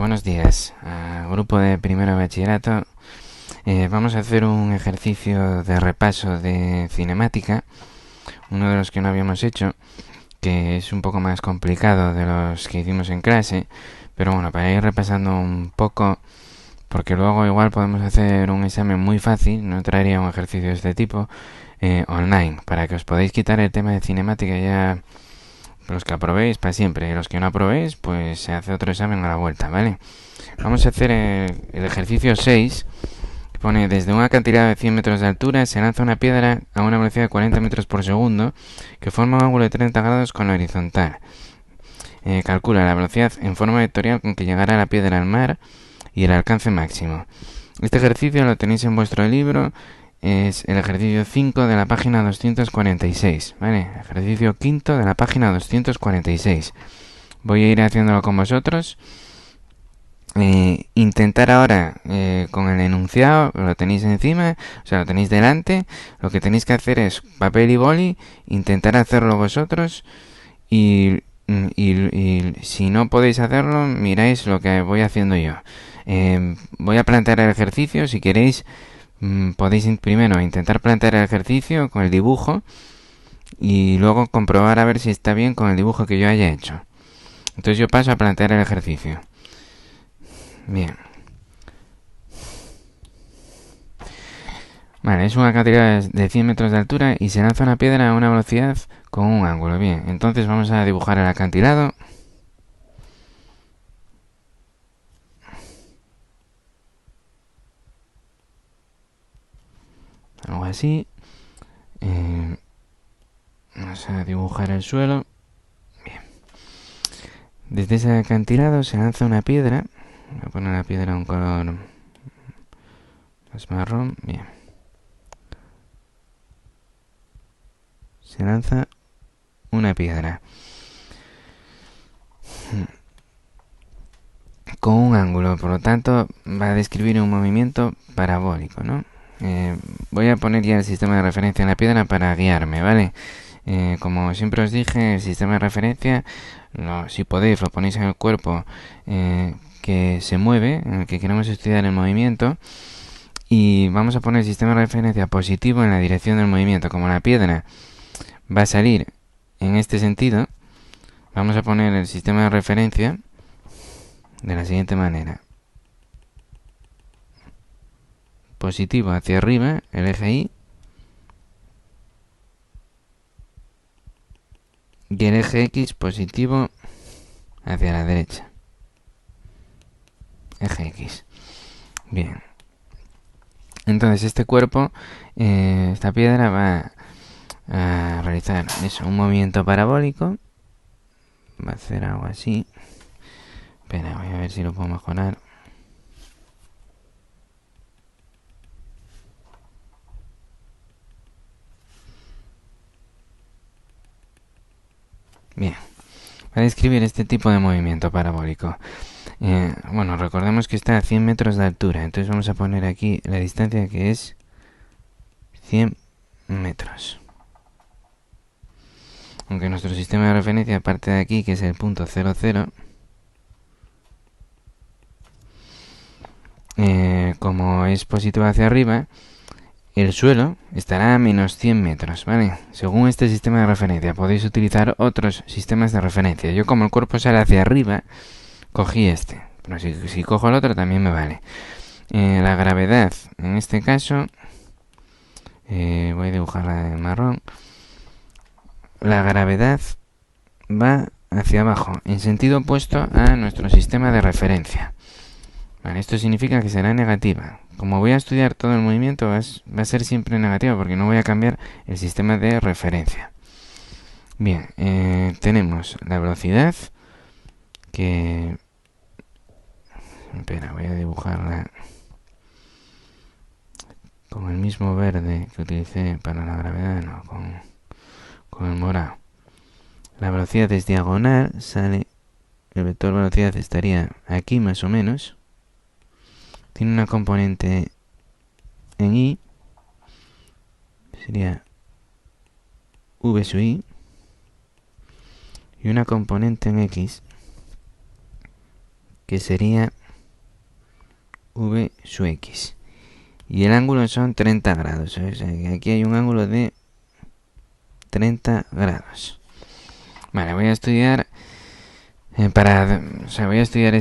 Buenos días, grupo de primero de bachillerato. Vamos a hacer un ejercicio de repaso de cinemática, uno de los que no habíamos hecho, que es un poco más complicado de los que hicimos en clase, pero bueno, para ir repasando un poco, porque luego igual podemos hacer un examen muy fácil, no traería un ejercicio de este tipo, online, para que os podáis quitar el tema de cinemática ya. Los que aprobéis para siempre y los que no aprobéis, pues se hace otro examen a la vuelta, ¿vale? Vamos a hacer el ejercicio 6, que pone: desde un acantilado de 100 metros de altura se lanza una piedra a una velocidad de 40 metros por segundo que forma un ángulo de 30 grados con la horizontal. Calcula la velocidad en forma vectorial con que llegará la piedra al mar y el alcance máximo. Este ejercicio lo tenéis en vuestro libro. Es el ejercicio 5 de la página 246, ¿vale? Ejercicio 5 de la página 246. Voy a ir haciéndolo con vosotros. Intentar ahora con el enunciado, lo tenéis encima, o sea, lo tenéis delante. Lo que tenéis que hacer es papel y boli, intentar hacerlo vosotros y si no podéis hacerlo, miráis lo que voy haciendo yo. Voy a plantear el ejercicio. Si queréis, podéis primero intentar plantear el ejercicio con el dibujo y luego comprobar a ver si está bien con el dibujo que yo haya hecho. Entonces yo paso a plantear el ejercicio. Bien. Vale, es una acantilado de 100 metros de altura y se lanza una piedra a una velocidad con un ángulo. Bien, entonces vamos a dibujar el acantilado. Algo así. Vamos a dibujar el suelo. Bien. Desde ese acantilado se lanza una piedra. Voy a poner la piedra a un color más marrón. Bien. Se lanza una piedra con un ángulo, por lo tanto va a describir un movimiento parabólico, ¿no? Voy a poner ya el sistema de referencia en la piedra para guiarme, ¿vale? Como siempre os dije, el sistema de referencia, si podéis, lo ponéis en el cuerpo que se mueve, en el que queremos estudiar el movimiento, y vamos a poner el sistema de referencia positivo en la dirección del movimiento. Como la piedra va a salir en este sentido, vamos a poner el sistema de referencia de la siguiente manera: positivo hacia arriba, el eje Y, y el eje X positivo hacia la derecha, eje X. Bien, entonces este cuerpo, esta piedra va a realizar eso, un movimiento parabólico. Va a hacer algo así. Espera, voy a ver si lo puedo mejorar. Bien, va a describir este tipo de movimiento parabólico. Bueno, recordemos que está a 100 metros de altura, entonces vamos a poner aquí la distancia, que es 100 metros. Aunque nuestro sistema de referencia parte de aquí, que es el punto 00, como es positivo hacia arriba, el suelo estará a menos 100 metros, ¿vale? Según este sistema de referencia, podéis utilizar otros sistemas de referencia. Yo, como el cuerpo sale hacia arriba, cogí este, pero si cojo el otro también me vale. La gravedad, en este caso, voy a dibujarla de marrón. La gravedad va hacia abajo, en sentido opuesto a nuestro sistema de referencia. Vale, esto significa que será negativa. Como voy a estudiar todo el movimiento, va a ser siempre negativa, porque no voy a cambiar el sistema de referencia. Bien, tenemos la velocidad, que... Espera, voy a dibujarla con el mismo verde que utilicé para la gravedad, no, con el morado. La velocidad es diagonal, sale... El vector velocidad estaría aquí más o menos. Tiene una componente en Y, sería v sub I, y una componente en X, que sería v sub x. Y el ángulo son 30 grados. O sea, que aquí hay un ángulo de 30 grados. Vale, voy a estudiar voy a estudiar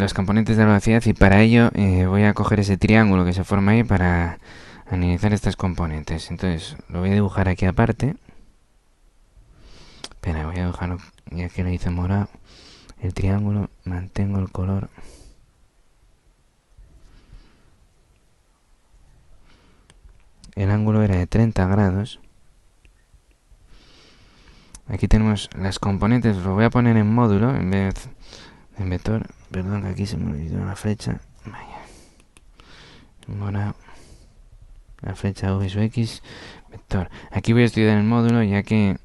los componentes de la velocidad, y para ello voy a coger ese triángulo que se forma ahí para analizar estos componentes. Entonces lo voy a dibujar aquí aparte. Espera, voy a dibujarlo, ya que lo hice morado. El triángulo, mantengo el color. El ángulo era de 30 grados. Aquí tenemos las componentes, lo voy a poner en módulo en vez de en vector. Perdón, que aquí se me olvidó la flecha. Vaya. Morado. La flecha v sub x, vector. Aquí voy a estudiar el módulo, ya que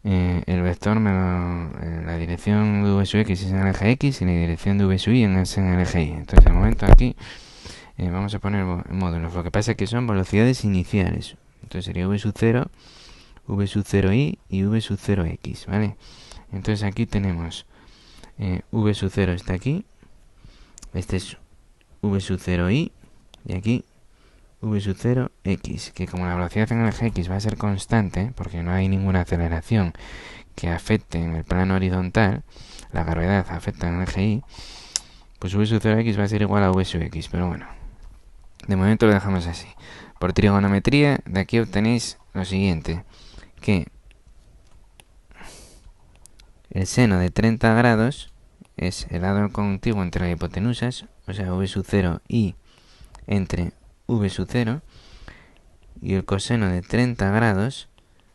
el vector, la dirección de v sub x es en el eje x y la dirección de v sub y es en el eje y. Entonces, de momento aquí vamos a poner módulos. Lo que pasa es que son velocidades iniciales. Entonces sería v sub 0, v sub 0i y v sub 0x, ¿vale? Entonces aquí tenemos v sub 0 está aquí. Este es v sub 0i y aquí v sub 0x, que como la velocidad en el eje x va a ser constante, porque no hay ninguna aceleración que afecte en el plano horizontal, la gravedad afecta en el eje y, pues v sub 0x va a ser igual a v sub x, pero bueno, de momento lo dejamos así. Por trigonometría, de aquí obtenéis lo siguiente, que el seno de 30 grados es el lado contiguo entre las hipotenusas, o sea, v sub 0i entre v sub 0, y el coseno de 30 grados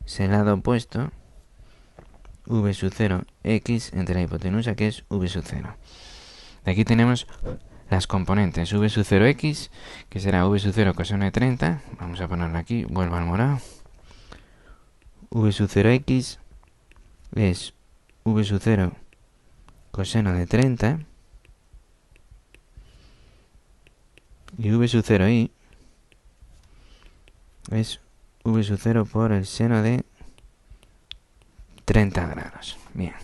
es el lado opuesto, v sub 0x entre la hipotenusa, que es v sub 0. De aquí tenemos las componentes, v sub 0x, que será v sub 0 coseno de 30, vamos a ponerlo aquí, vuelvo al morado. V sub 0x es v sub 0 coseno de 30, y v sub 0i es v sub 0 por el seno de 30 grados. Bien,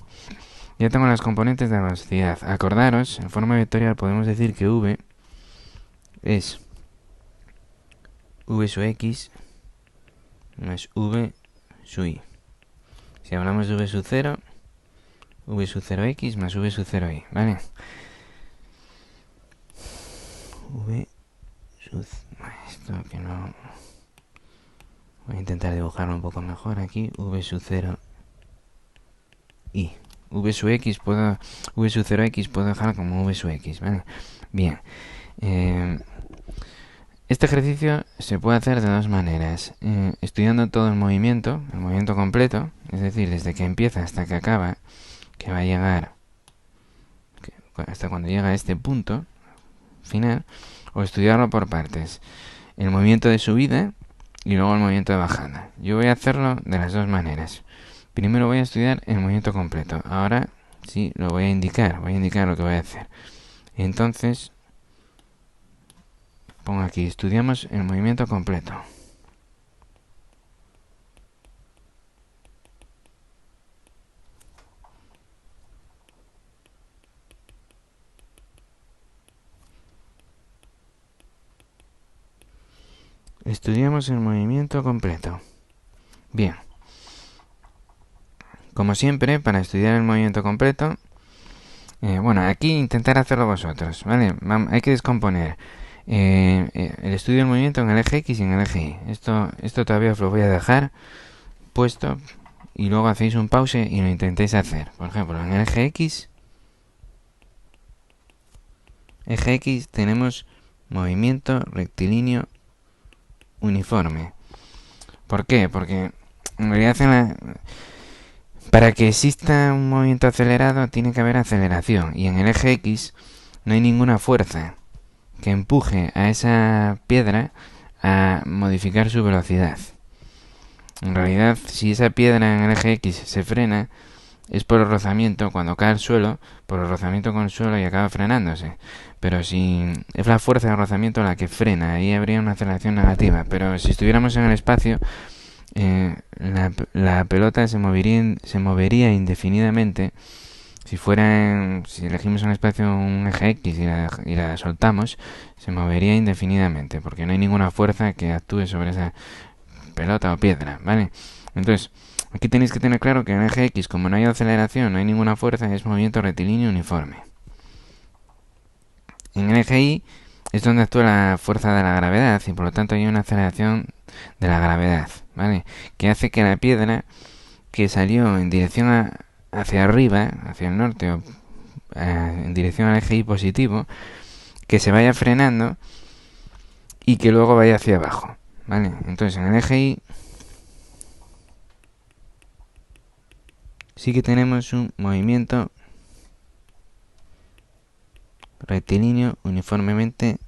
ya tengo las componentes de la velocidad. Acordaros, en forma vectorial podemos decir que v es v sub x más v sub i. Si hablamos de v sub 0, v sub 0x más v sub 0i, ¿vale? V sub... Esto que no... Voy a intentar dibujarlo un poco mejor aquí. V sub 0 i. V sub x puedo... V sub 0x puedo dejar como v sub x, ¿vale? Bien. Este ejercicio se puede hacer de dos maneras. Estudiando todo el movimiento completo, es decir, desde que empieza hasta que acaba, que va a llegar hasta cuando llega a este punto final, o estudiarlo por partes. El movimiento de subida y luego el movimiento de bajada. Yo voy a hacerlo de las dos maneras. Primero voy a estudiar el movimiento completo. Ahora sí lo voy a indicar lo que voy a hacer. Entonces pongo aquí, estudiamos el movimiento completo. Estudiamos el movimiento completo. Bien. Como siempre, para estudiar el movimiento completo, bueno, aquí intentar hacerlo vosotros, ¿vale? Hay que descomponer el estudio del movimiento en el eje X y en el eje Y. Esto todavía os lo voy a dejar puesto y luego hacéis un pause y lo intentéis hacer. Por ejemplo, en el eje X tenemos movimiento rectilíneo uniforme. ¿Por qué? Porque en realidad para que exista un movimiento acelerado tiene que haber aceleración, y en el eje X no hay ninguna fuerza que empuje a esa piedra a modificar su velocidad. En realidad, si esa piedra en el eje X se frena, es por el rozamiento, cuando cae al suelo, por el rozamiento con el suelo y acaba frenándose. Pero si es la fuerza de rozamiento la que frena, ahí habría una aceleración negativa. Pero si estuviéramos en el espacio, la pelota se movería indefinidamente si elegimos un espacio, un eje X y la soltamos, se movería indefinidamente, porque no hay ninguna fuerza que actúe sobre esa pelota o piedra, ¿vale? Entonces, aquí tenéis que tener claro que en el eje X, como no hay aceleración, no hay ninguna fuerza, es movimiento rectilíneo uniforme. En el eje Y es donde actúa la fuerza de la gravedad y por lo tanto hay una aceleración de la gravedad, ¿vale? Que hace que la piedra que salió en dirección hacia arriba, hacia el norte o en dirección al eje Y positivo, que se vaya frenando y que luego vaya hacia abajo, ¿vale? Entonces en el eje Y sí que tenemos un movimiento rectilíneo uniformemente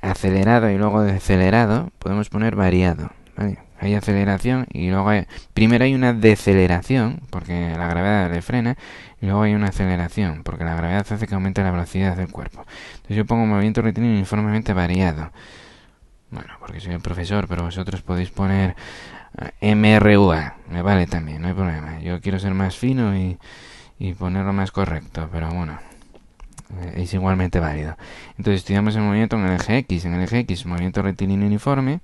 acelerado y luego decelerado, podemos poner variado, ¿vale? Hay aceleración y luego primero hay una deceleración porque la gravedad le frena y luego hay una aceleración porque la gravedad hace que aumente la velocidad del cuerpo. Entonces yo pongo movimiento rectilíneo uniformemente variado. Bueno, porque soy el profesor, pero vosotros podéis poner MRUA, me vale también, no hay problema. Yo quiero ser más fino y ponerlo más correcto, pero bueno, es igualmente válido. Entonces estudiamos el movimiento en el eje X. En el eje X, movimiento rectilíneo uniforme.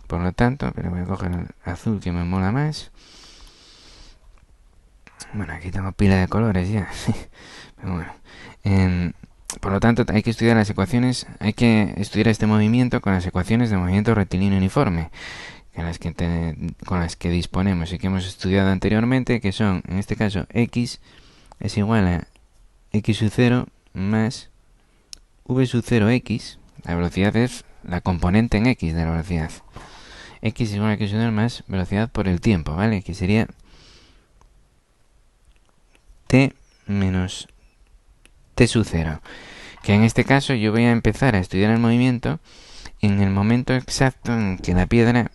Por lo tanto, pero voy a coger el azul que me mola más. Bueno, aquí tengo pila de colores ya. Pero bueno. Por lo tanto, hay que estudiar las ecuaciones. Hay que estudiar este movimiento con las ecuaciones de movimiento rectilíneo uniforme. Con las que disponemos y que hemos estudiado anteriormente, que son, en este caso, X es igual a X sub 0 más V sub 0X, la velocidad es la componente en X de la velocidad. X igual a X sub 0 más velocidad por el tiempo, ¿vale? Que sería T menos T sub 0. Que en este caso yo voy a empezar a estudiar el movimiento en el momento exacto en que la piedra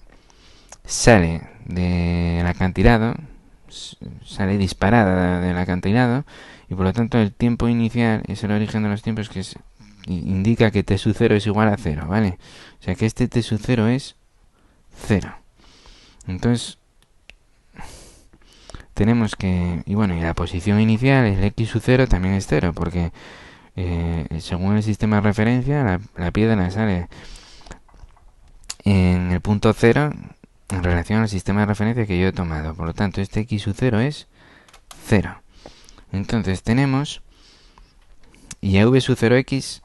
sale del acantilado, sale disparada del acantilado, y por lo tanto el tiempo inicial es el origen de los tiempos que indica que T sub 0 es igual a 0, ¿vale? O sea que este T sub 0 es 0. Entonces, tenemos que... Y bueno, y la posición inicial, el X sub 0 también es 0, porque según el sistema de referencia, la piedra sale en el punto 0 en relación al sistema de referencia que yo he tomado. Por lo tanto, este X sub 0 es 0. Entonces tenemos... Y a V sub 0X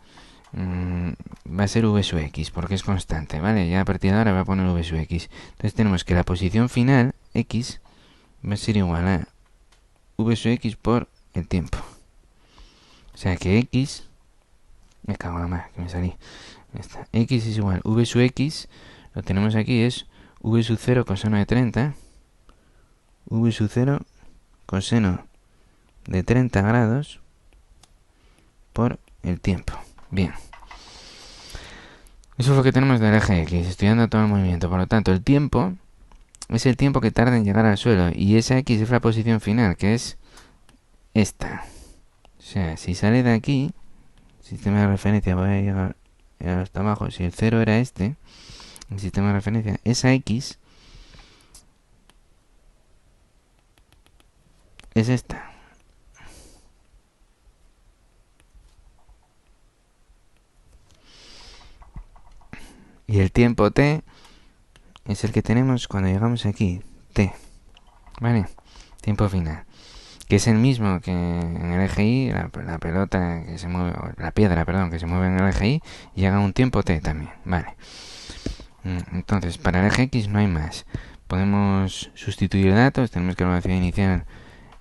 va a ser V sub X, porque es constante, ¿vale? Ya a partir de ahora voy a poner V sub X. Entonces tenemos que la posición final, X, va a ser igual a V sub X por el tiempo. O sea que X... Me cago en la madre, que me salí. Esta. X es igual a V sub X, lo tenemos aquí, es V sub 0 coseno de 30, V sub 0 coseno de 30 grados por el tiempo. Bien. Eso es lo que tenemos del eje X, estudiando todo el movimiento. Por lo tanto, el tiempo es el tiempo que tarda en llegar al suelo. Y esa X es la posición final, que es esta. O sea, si sale de aquí, sistema de referencia, voy a llegar hasta abajo. Si el 0 era este, el sistema de referencia, esa X es esta. Y el tiempo t es el que tenemos cuando llegamos aquí, t, ¿vale? Tiempo final, que es el mismo que en el eje Y, la pelota que se mueve, la piedra, perdón, que se mueve en el eje Y, llega a un tiempo t también, ¿vale? Entonces, para el eje X no hay más. Podemos sustituir datos, tenemos que la velocidad inicial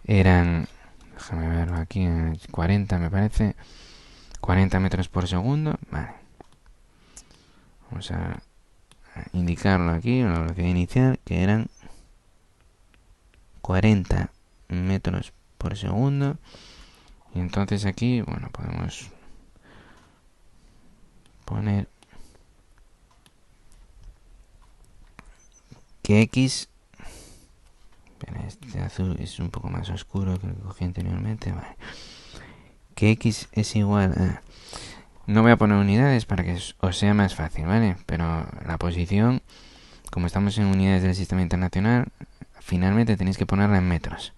eran, déjame verlo aquí, 40 me parece, 40 metros por segundo, vale. Vamos a indicarlo aquí, la velocidad inicial, que eran 40 metros por segundo. Y entonces aquí, bueno, podemos poner que X... Pero este azul es un poco más oscuro que el que cogí anteriormente, vale. Que X es igual a... No voy a poner unidades para que os sea más fácil, ¿vale? Pero la posición, como estamos en unidades del sistema internacional, finalmente tenéis que ponerla en metros.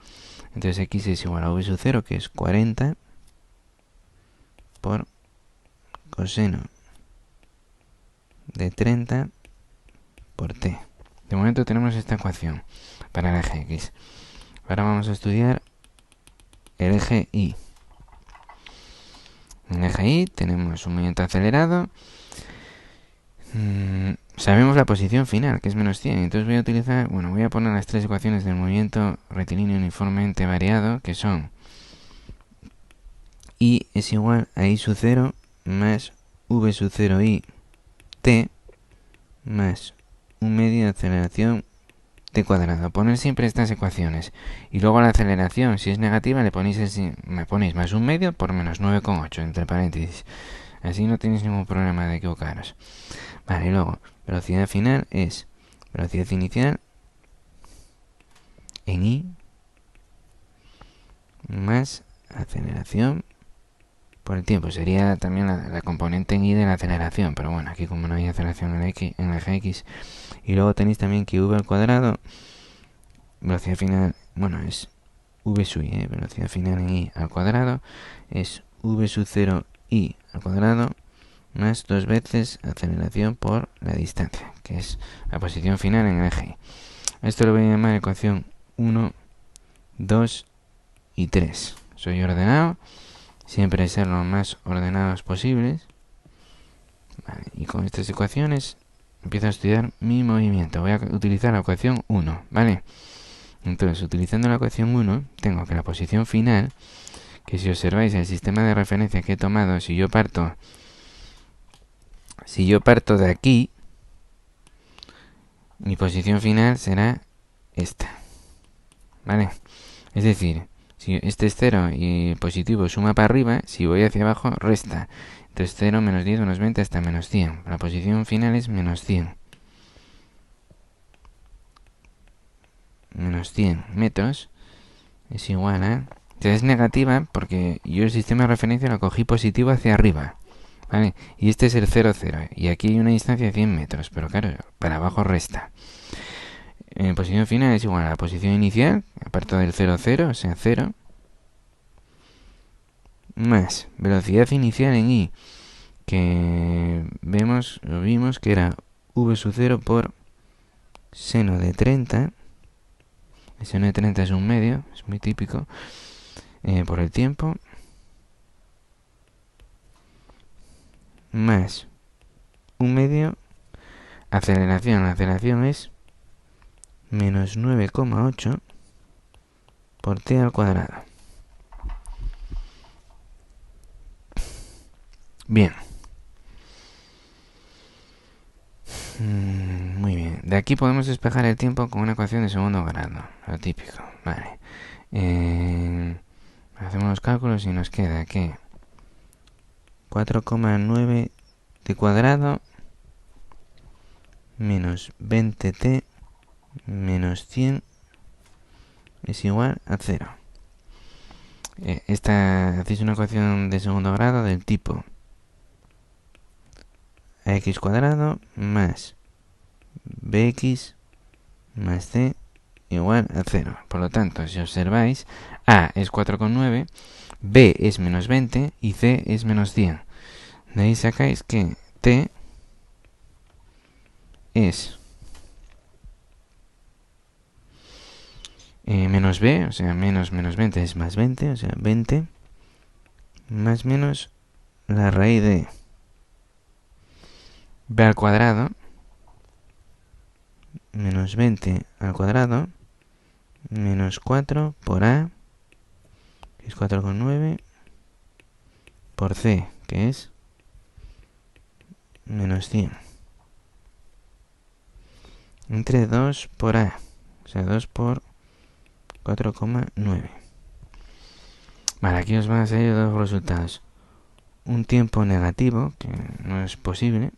Entonces x es igual a v sub 0, que es 40 por coseno de 30 por t. De momento tenemos esta ecuación para el eje x. Ahora vamos a estudiar el eje y. En el eje y tenemos un movimiento acelerado. Sabemos la posición final, que es menos 100. Entonces voy a poner las tres ecuaciones del movimiento rectilíneo uniformemente variado, que son y es igual a i sub 0 más v sub 0 i t más un medio de aceleración t cuadrado. Poner siempre estas ecuaciones. Y luego la aceleración, si es negativa, me ponéis más un medio por menos 9,8 entre paréntesis. Así no tenéis ningún problema de equivocaros. Vale, y luego, velocidad final es velocidad inicial en i más aceleración por el tiempo. Sería también la componente en i de la aceleración, pero bueno, aquí como no hay aceleración en el eje x. Y luego tenéis también que v al cuadrado, velocidad final, es v sub i, velocidad final en i al cuadrado, es v sub 0 i al cuadrado más 2 veces aceleración por la distancia, que es la posición final en el eje y. Esto lo voy a llamar ecuación 1, 2 y 3. Soy ordenado, siempre ser lo más ordenados posibles. Vale, y con estas ecuaciones empiezo a estudiar mi movimiento. Voy a utilizar la ecuación 1, ¿vale? Entonces, utilizando la ecuación 1, tengo que la posición final, que si observáis el sistema de referencia que he tomado, si yo parto de aquí, mi posición final será esta, ¿vale? Es decir, si este es 0 y el positivo suma para arriba, si voy hacia abajo, resta. Entonces 0, menos 10, menos 20 hasta menos 100. La posición final es menos 100. Menos 100 metros es igual a... O sea, es negativa porque yo el sistema de referencia lo cogí positivo hacia arriba, ¿vale? Y este es el 0, 0. Y aquí hay una distancia de 100 metros, pero claro, para abajo resta. Posición final es igual a la posición inicial, aparte del 0, 0, o sea 0, más velocidad inicial en i, que vimos que era v sub 0 por seno de 30. El seno de 30 es un medio, es muy típico, por el tiempo, más un medio aceleración. La aceleración es menos 9,8 por t al cuadrado. Bien. Muy bien. De aquí podemos despejar el tiempo con una ecuación de segundo grado. Lo típico. Vale. Hacemos los cálculos y nos queda que 4,9 t cuadrado menos 20t menos 100 es igual a 0. Hacéis una ecuación de segundo grado del tipo ax cuadrado más bx más c igual a 0. Por lo tanto, si observáis, a es 4,9, b es menos 20 y c es menos 100. De ahí sacáis que t es menos b, o sea, menos 20 es más 20, o sea, 20 más menos la raíz de b al cuadrado menos 20 al cuadrado menos 4 por a, que es 4,9, por c, que es menos 100, entre 2 por a, o sea, 2 por 4,9. Vale, aquí os van a salir dos resultados. Un tiempo negativo, que no es posible,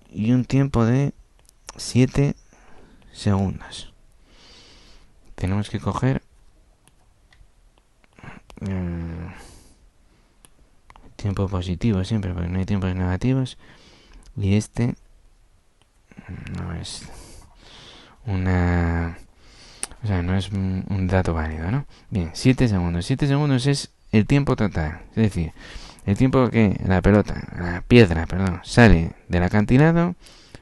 y un tiempo de 7 segundos. Tenemos que coger el tiempo positivo siempre, porque no hay tiempos negativos, y este no es O sea, no es un dato válido, ¿no? Bien, 7 segundos. 7 segundos es el tiempo total. Es decir, el tiempo que la piedra, perdón, sale del acantilado,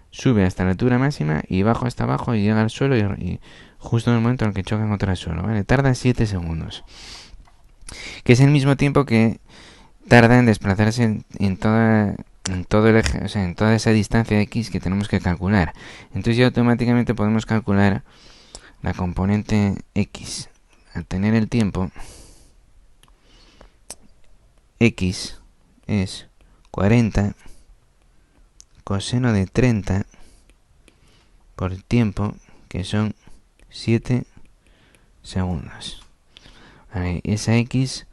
sube hasta la altura máxima y baja hasta abajo y llega al suelo y justo en el momento en el que chocan contra el suelo, ¿vale? Tarda 7 segundos. Que es el mismo tiempo que tarda en desplazarse en todo el eje, o sea, en toda esa distancia X que tenemos que calcular. Entonces ya automáticamente podemos calcular la componente X. Al tener el tiempo, X es 40 coseno de 30 por el tiempo, que son 7 segundos. Vale, esa X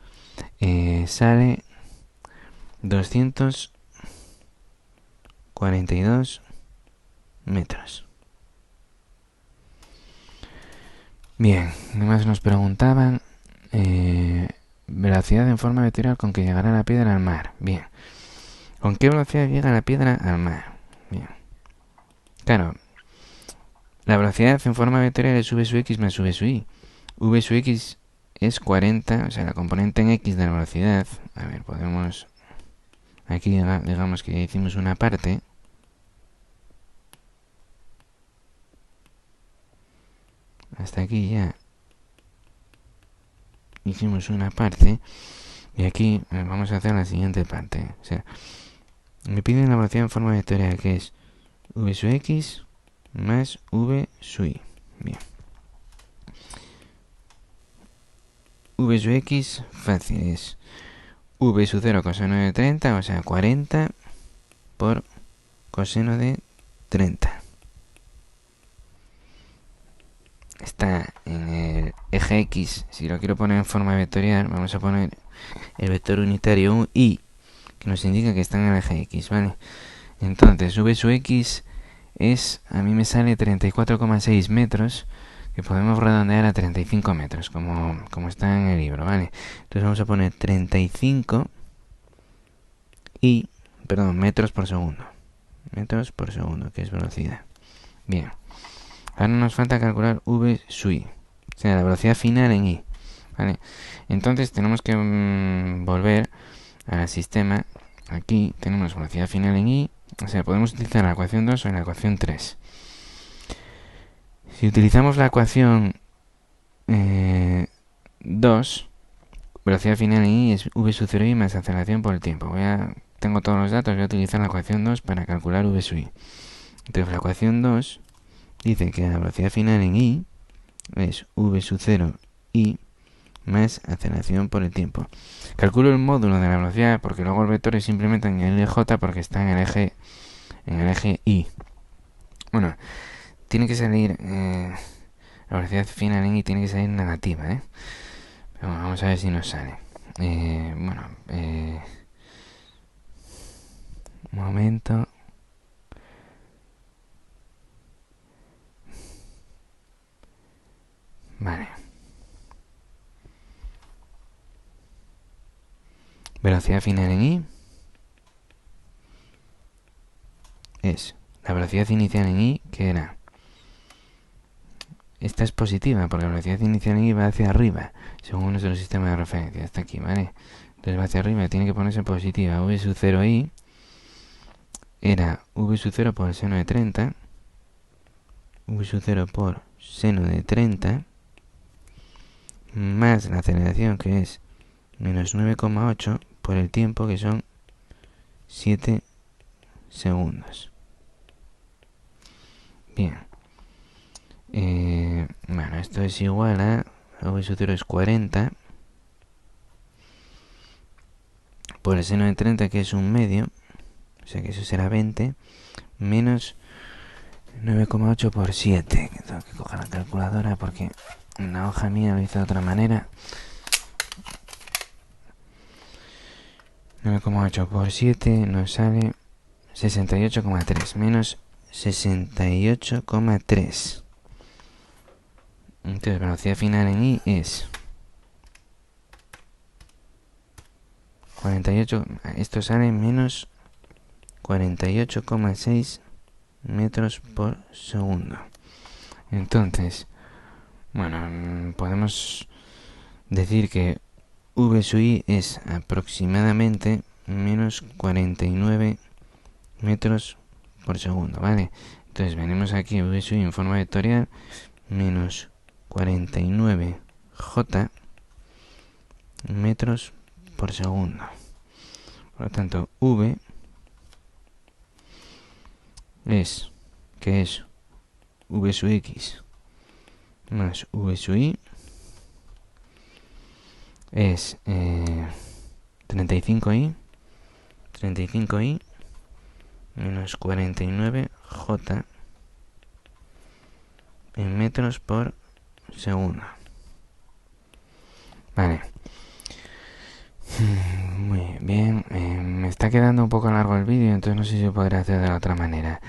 sale 242 metros. Bien, además nos preguntaban velocidad en forma vectorial con que llegará la piedra al mar. Bien, ¿con qué velocidad llega la piedra al mar? Bien, claro, la velocidad en forma vectorial es v sub x más v sub y. V sub x es 40, o sea, la componente en x de la velocidad. A ver, podemos... Aquí digamos que hicimos una parte. Hasta aquí ya hicimos una parte. Y aquí vamos a hacer la siguiente parte. O sea, me piden la velocidad en forma vectorial, que es v sub x más v sub y. Bien. V sub x fácil, es v sub 0 coseno de 30, o sea, 40 por coseno de 30. Está en el eje X. Si lo quiero poner en forma vectorial, vamos a poner el vector unitario y, que nos indica que está en el eje X, ¿vale? Entonces, v sub x es, a mí me sale 34,6 metros, que podemos redondear a 35 metros, como está en el libro, ¿vale? Entonces vamos a poner 35 metros por segundo. Metros por segundo, que es velocidad. Bien. Ahora nos falta calcular v sub i, o sea, la velocidad final en i, ¿vale? Entonces tenemos que volver al sistema. Aquí tenemos velocidad final en i, o sea, podemos utilizar la ecuación 2 o la ecuación 3. Si utilizamos la ecuación 2, velocidad final en i es v sub 0i más aceleración por el tiempo. Tengo todos los datos, voy a utilizar la ecuación 2 para calcular v sub i. Entonces la ecuación 2 dice que la velocidad final en i es v sub 0 i más aceleración por el tiempo. Calculo el módulo de la velocidad porque luego el vector es simplemente en el j porque está en el eje y. Bueno, tiene que salir la velocidad final en i tiene que salir negativa, Pero bueno, vamos a ver si nos sale. Un momento. Vale. Velocidad final en i es la velocidad inicial en i, que era... Esta es positiva, porque la velocidad inicial en i va hacia arriba, según nuestro sistema de referencia. Hasta aquí, ¿vale? Entonces va hacia arriba, tiene que ponerse positiva. V sub 0i era v sub 0 por el seno de 30, v sub 0 por seno de 30, más la aceleración, que es menos 9,8 por el tiempo, que son 7 segundos. Bien. Bueno, esto es igual a v sub 0 es 40 por el seno de 30, que es un medio, o sea que eso será 20, menos 9,8 por 7, que tengo que coger la calculadora porque en la hoja mía lo hice de otra manera. 9,8 por 7 nos sale 68,3, menos 68,3. Entonces, velocidad final en i es 48, esto sale menos 48,6 metros por segundo. Entonces, Bueno, podemos decir que v sub i es aproximadamente menos 49 metros por segundo, ¿vale? Entonces venimos aquí, v sub i en forma vectorial, menos 49j metros por segundo. Por lo tanto, v es, que es v sub x más v sub i, es 35i menos 49j en metros por segundo. Vale. Muy bien. Me está quedando un poco largo el vídeo, entonces no sé si podré hacer de la otra manera.